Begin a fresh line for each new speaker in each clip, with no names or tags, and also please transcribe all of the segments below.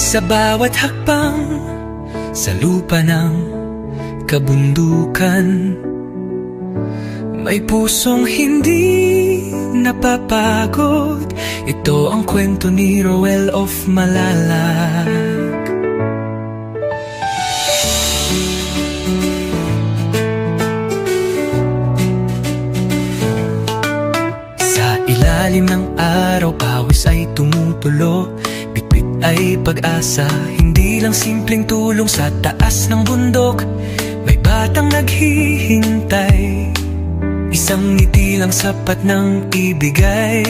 Sa bawat hakbang sa lupa ng kabundukan, may pusong hindi napapagod. Ito ang kwento ni Roel of Malalag. Sa ilalim ng araw, pawis ay tumutulo, bitbit ay pag-asa, hindi lang simpleng tulong. Sa taas ng bundok, may batang naghihintay, isang ngiti lang sapat ng ibigay.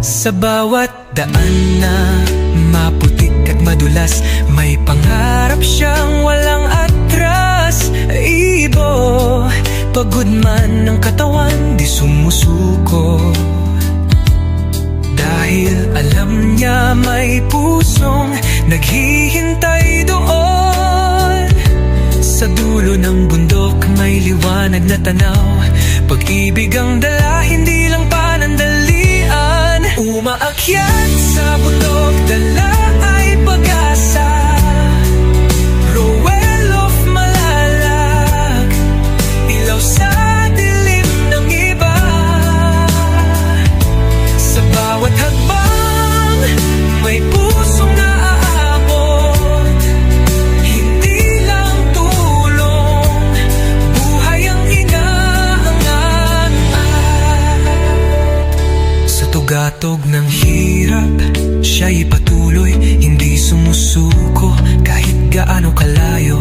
Sa bawat daan na maputik at madulas, may pangarap siyang walang atras. Ibo, pagod man ng katawan, di sumusuko, dahil alam niya may pusong naghihintay doon. Sa dulo ng bundok may liwanag na tanaw, pag-ibig ang dala, hindi lang panandalian. Umaakyat sa bundok, dala ay pag-asa. Roel of Malalag, ilaw sa dilim ng iba. Sa bawat hakbang may pusong naaabot, hindi lang tulong, buhay ang inaangat. Sa tugatog ng hirap, siya'y patuloy, hindi sumusuko kahit gaano kalayo.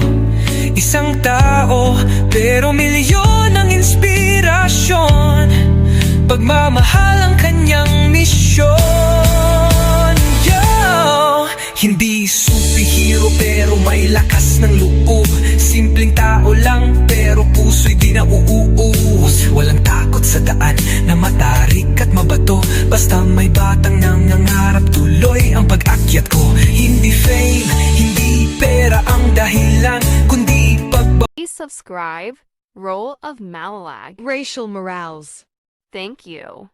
Isang tao, pero milyon ang inspirasyon, pagmamahal ang kanyang misyon. Hindi superhero pero may lakas ng loob, simpleng tao lang pero puso'y di nauuus. Walang takot sa daan na matarik at mabato, basta may batang nangangarap, tuloy ang pag-akyat ko. Hindi fame, hindi pera ang dahilan, kundi
Please subscribe, Roel of Malalag.
Rachel Morales.
Thank you.